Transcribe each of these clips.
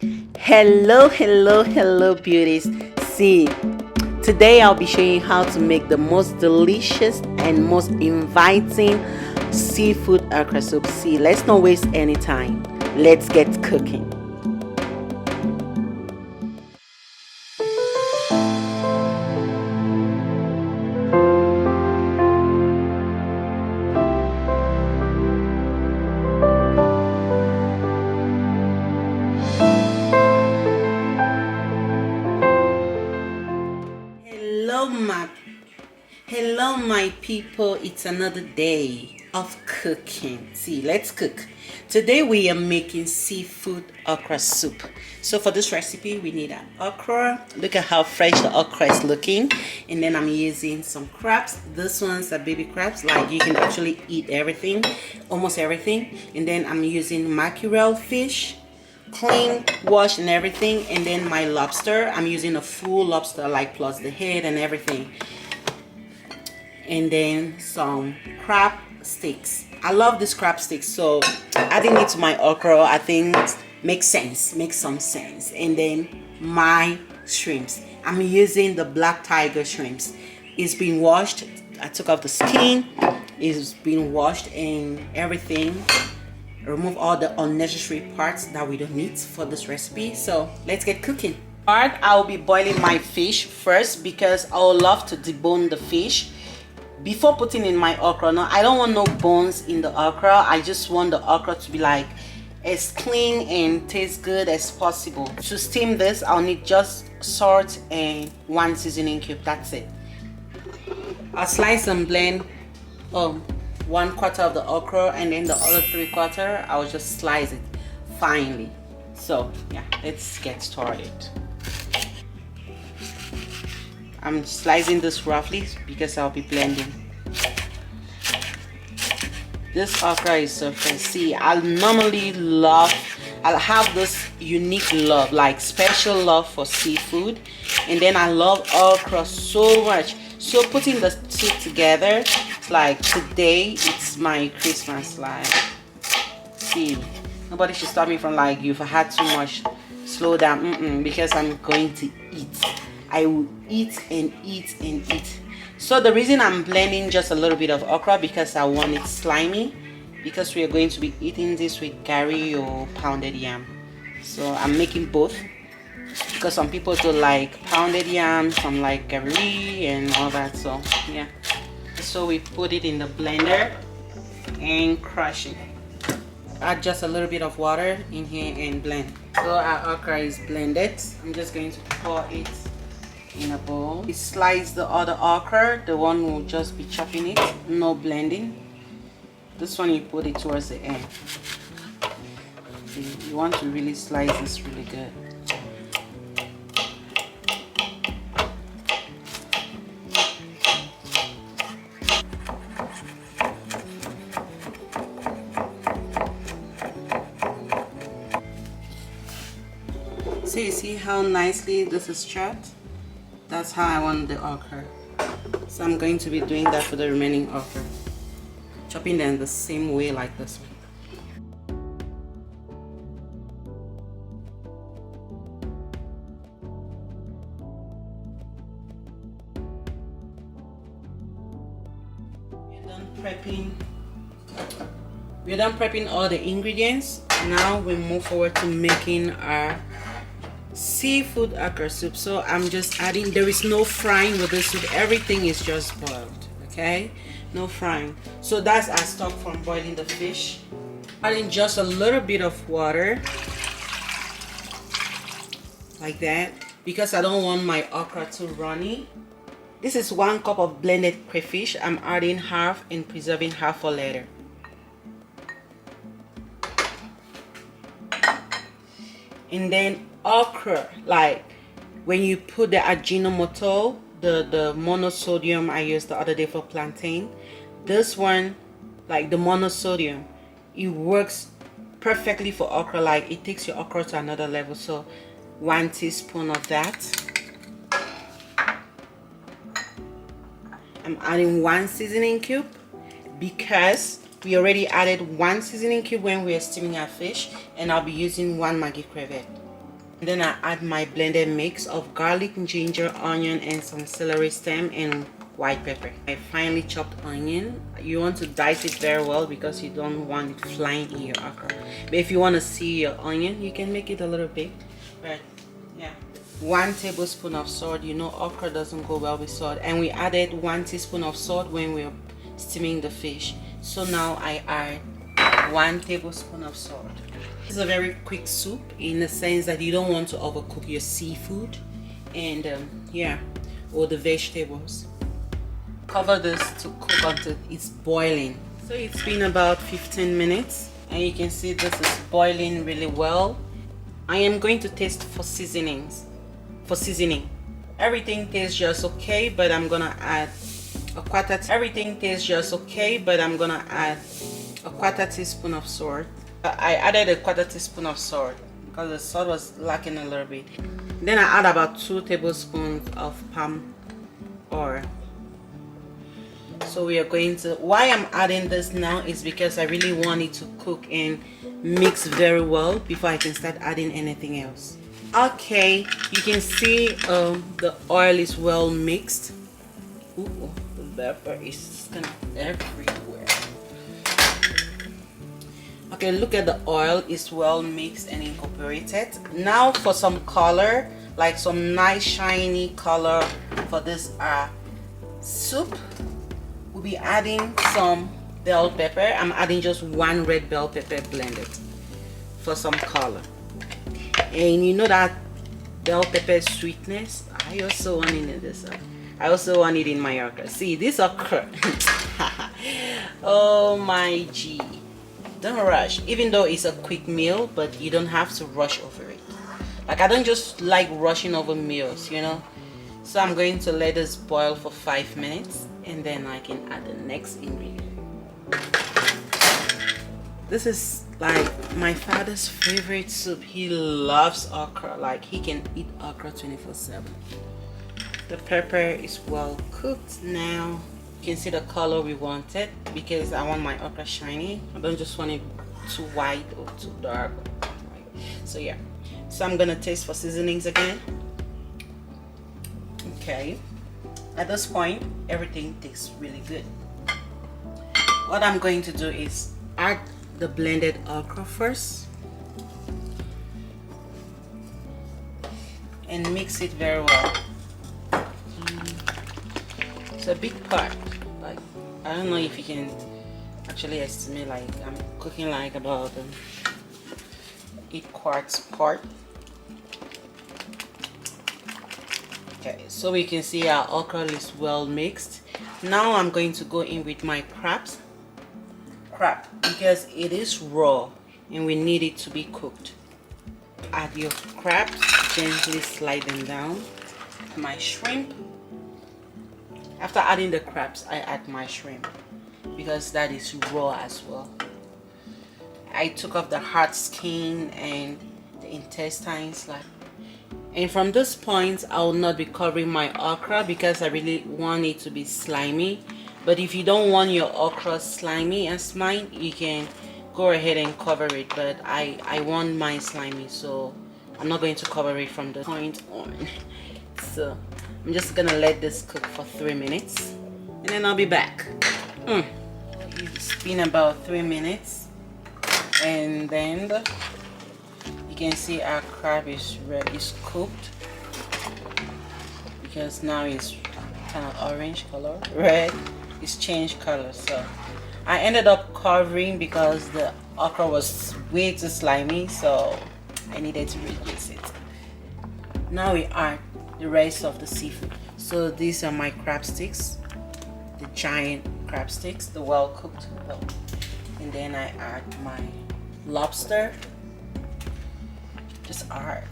Hello beauties. See, today I'll be showing you how to make the most delicious and most inviting seafood okra soup. See, let's not waste any time. Let's get cooking. Hello my Hello my people, it's another day of cooking. See, let's cook. Today we are making seafood okra soup. So for this recipe we need an okra. Look at how fresh the okra is looking. And then I'm using some crabs. This one's are baby crabs, like you can actually eat everything, almost everything. And then I'm using mackerel fish, clean, wash and everything. And then my lobster, I'm using a full lobster, like plus the head and everything. And then some crab sticks. I love this crab sticks, so adding it to my okra I think makes some sense. And then my shrimps, I'm using the black tiger shrimps. It's been washed, I took off the skin, it's been washed and everything. Remove all the unnecessary parts that we don't need for this recipe. So let's get cooking. I'll be boiling my fish first because I would love to debone the fish before putting in my okra. Now I don't want no bones in the okra. I just want the okra to be like as clean and taste good as possible. To steam this I'll need just salt and 1 seasoning cube. That's it. I'll slice and blend 1/4 of the okra, and then the other 3/4 I'll just slice it finely. So yeah, let's get started. I'm slicing this roughly because I'll be blending. This okra is so fresh. See, I'll have this unique love, like special love for seafood, and then I love okra so much. So putting the two together, it's like today it's my Christmas. Like, see, nobody should stop me from like, you've had too much, slow down. Because I'm going to eat. I will eat and eat and eat. So the reason I'm blending just a little bit of okra because I want it slimy, because we are going to be eating this with curry or pounded yam. So I'm making both because some people do like pounded yam, some like curry and all that. So yeah, so we put it in the blender and crush it. Add just a little bit of water in here and blend. So our okra is blended. I'm just going to pour it in a bowl. We slice the other okra, the one will just be chopping it, no blending. This one you put it towards the end. You want to really slice this really good. So you see how nicely this is chopped? That's how I want the okra. So I'm going to be doing that for the remaining okra. Chopping them the same way like this one. We're done prepping all the ingredients. Now we move forward to making our seafood okra soup. So I'm just adding, there is no frying with this soup, everything is just boiled, okay? No frying. So that's our stock from boiling the fish. Adding just a little bit of water like that because I don't want my okra too runny. This is 1 cup of blended crayfish. I'm adding half and preserving half for later. And then okra, like when you put the Ajinomoto, the monosodium I used the other day for plantain, this one, like the monosodium, it works perfectly for okra. Like it takes your okra to another level. So 1 teaspoon of that. I'm adding 1 seasoning cube because we already added 1 seasoning cube when we are steaming our fish, and I'll be using 1 maggi crevette. Then I add my blended mix of garlic, ginger, onion, and some celery stem and white pepper. I finely chopped onion. You want to dice it very well because you don't want it flying in your okra. But if you want to see your onion, you can make it a little big. But yeah, 1 tablespoon of salt. You know okra doesn't go well with salt, and we added 1 teaspoon of salt when we were steaming the fish. So now I add 1 tablespoon of salt. This is a very quick soup in the sense that you don't want to overcook your seafood and yeah, or the vegetables. Cover this to cook until it's boiling. So it's been about 15 minutes and you can see this is boiling really well. I am going to taste for seasoning. Everything tastes just okay, but I'm gonna add a quarter teaspoon of salt. I added a quarter teaspoon of salt because the salt was lacking a little bit. Then I add about 2 tablespoons of palm oil. So we are going to, why I'm adding this now is because I really want it to cook and mix very well before I can start adding anything else. Okay, you can see the oil is well mixed. Ooh, the pepper is kind of everywhere. Okay, look at the oil is well mixed and incorporated. Now for some color, like some nice shiny color for this soup, we'll be adding some bell pepper. I'm adding just 1 red bell pepper blended for some color. And you know that bell pepper sweetness, I also want it in this. I also want it in my okra. See, this okra. Oh my G. Don't rush, even though it's a quick meal, but you don't have to rush over it. Like, I don't just like rushing over meals, you know. So I'm going to let this boil for 5 minutes and then I can add the next ingredient. This is like my father's favorite soup. He loves okra. Like, he can eat okra 24/7. The pepper is well cooked now. You can see the color we wanted because I want my okra shiny. I don't just want it too white or too dark. So yeah, so I'm gonna taste for seasonings again. Okay, at this point everything tastes really good. What I'm going to do is add the blended okra first and mix it very well. It's a big pot. Like, I don't know if you can actually estimate, like I'm cooking like about 8 quarts pot. Okay, so we can see our okra is well mixed. Now I'm going to go in with my crab because it is raw and we need it to be cooked. Add your crabs, gently slide them down. My shrimp. After adding the crabs, I add my shrimp because that is raw as well. I took off the hard skin and the intestines, and from this point I will not be covering my okra because I really want it to be slimy. But if you don't want your okra slimy as mine, you can go ahead and cover it, but I want mine slimy, so I'm not going to cover it from the point on. So I'm just gonna let this cook for 3 minutes and then I'll be back. It's been about 3 minutes and then you can see our crab is ready, it's cooked, because now it's kind of orange color, red, it's changed color. So I ended up covering because the okra was way too slimy, so I needed to reduce it. Now we add the rest of the seafood. So these are my crab sticks, the giant crab sticks, the well cooked. And then I add my lobster. Just add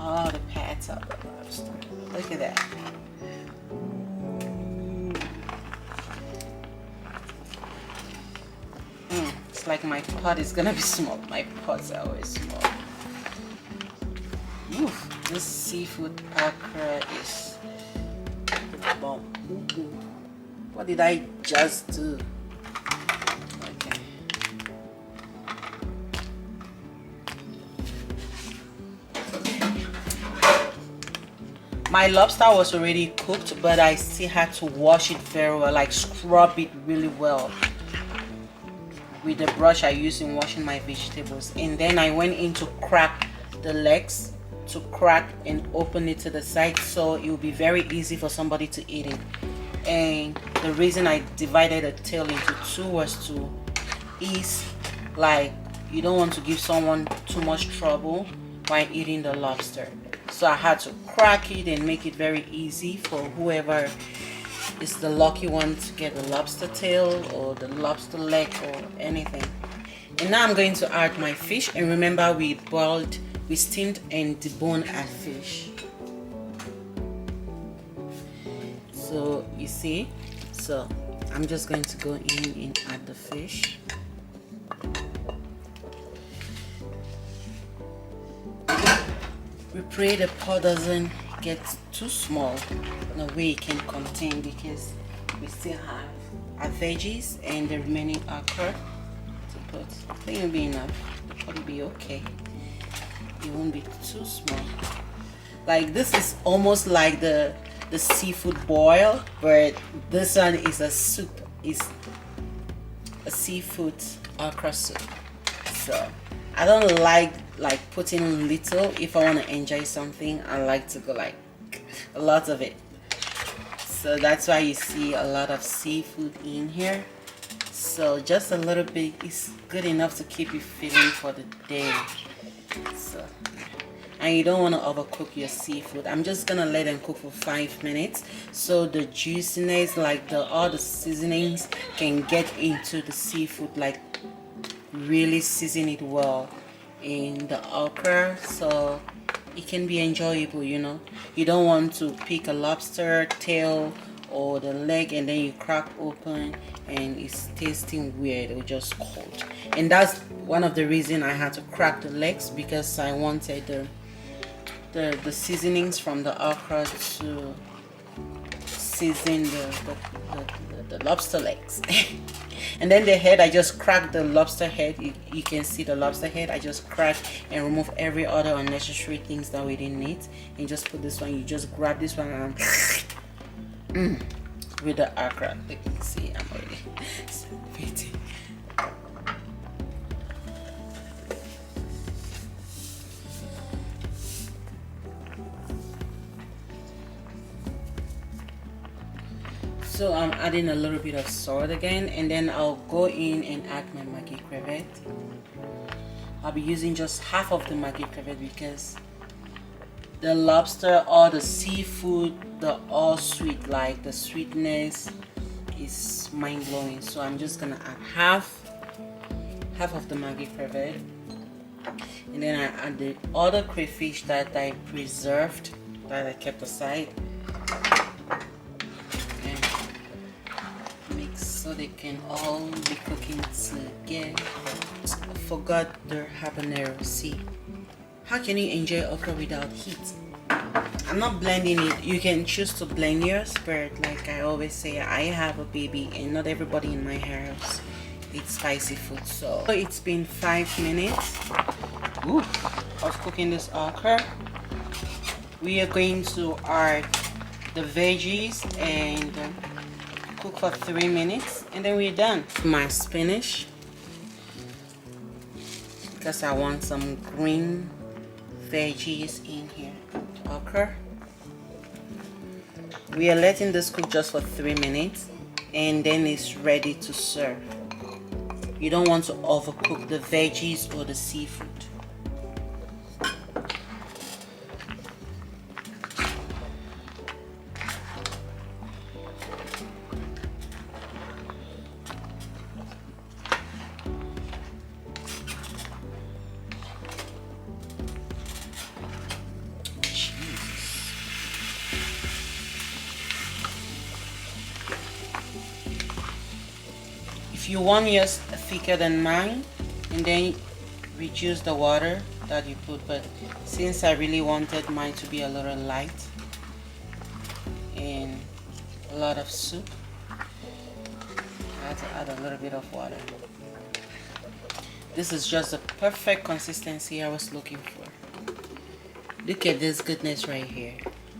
all the pads of the lobster. Look at that. It's like my pot is gonna be small. My pots are always small. Oof, this seafood okra is the bomb. What did I just do? Okay. My lobster was already cooked, but I still had to wash it very well, like scrub it really well with the brush I use in washing my vegetables. And then I went in to crack the legs, to crack and open it to the side, so it will be very easy for somebody to eat it. And the reason I divided the tail into two was to ease, like you don't want to give someone too much trouble while eating the lobster. So I had to crack it and make it very easy for whoever is the lucky one to get the lobster tail or the lobster leg or anything. And now I'm going to add my fish. And remember, we steamed and deboned our fish. So you see, so I'm just going to go in and add the fish. We pray the pot doesn't get too small in a way it can contain, because we still have our veggies and the remaining okra to put. I think it'll be enough. It'll probably be okay. It won't be too small. Like this is almost like the seafood boil, but this one is a soup. It's a seafood okra soup. So I don't like putting little. If I want to enjoy something, I like to go like a lot of it. So that's why you see a lot of seafood in here. So just a little bit is good enough to keep you feeling for the day. So, and you don't want to overcook your seafood. I'm just gonna let them cook for 5 minutes so the juiciness, like all the seasonings can get into the seafood, like really season it well in the okra, so it can be enjoyable. You know, you don't want to pick a lobster tail or the leg and then you crack open and it's tasting weird or just cold. And that's one of the reasons I had to crack the legs, because I wanted the seasonings from the okra to season the lobster legs. And then the head, I just cracked the lobster head. You can see the lobster head. I just cracked and remove every other unnecessary things that we didn't need, and just put this one. You just grab this one and with the okra. You can see I'm already celebrating. So I'm adding a little bit of salt again, and then I'll go in and add my maggi crevette. I'll be using just half of the maggi crevette because the lobster or the seafood, the all sweet, like the sweetness is mind-blowing. So I'm just gonna add half of the maggi crevette, and then I add the other crayfish that I preserved, that I kept aside, so they can all be cooking together. I forgot the habanero. See, how can you enjoy okra without heat? I'm not blending it. You can choose to blend yours, but like I always say, I have a baby and not everybody in my house eats spicy food. So it's been 5 minutes of cooking this okra. We are going to add the veggies and cook for 3 minutes, and then we're done. My spinach, because I want some green veggies in here. Okra. We are letting this cook just for 3 minutes, and then it's ready to serve. You don't want to overcook the veggies or the seafood. If you want yours thicker than mine, and then reduce the water that you put, but since I really wanted mine to be a little light and a lot of soup, I had to add a little bit of water. This is just the perfect consistency I was looking for. Look at this goodness right here.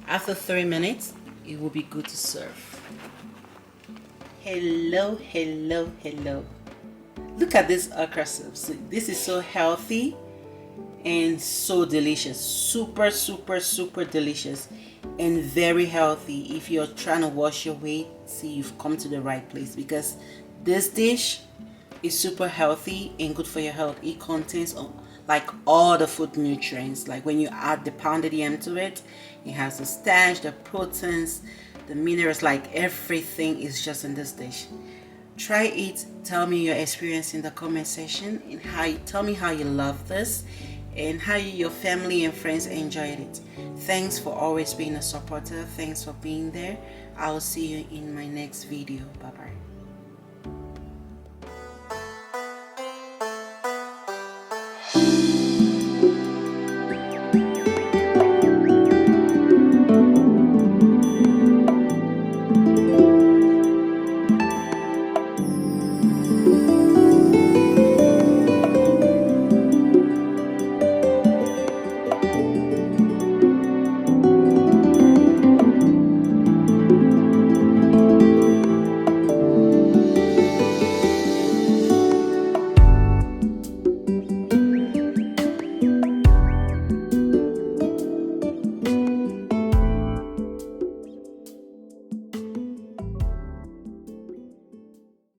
After 3 minutes, it will be good to serve. Hello, hello, hello. Look at this okra soup. So this is so healthy and so delicious. Super, super, super delicious and very healthy. If you're trying to watch your weight, see, you've come to the right place, because this dish is super healthy and good for your health. It contains like all the food nutrients. Like when you add the pounded yam to it, it has the starch, the proteins, the minerals, like everything is just in this dish. Try it. Tell me your experience in the comment section, and tell me how you love this and how your family and friends enjoyed it. Thanks for always being a supporter. Thanks for being there. I'll see you in my next video. Bye bye.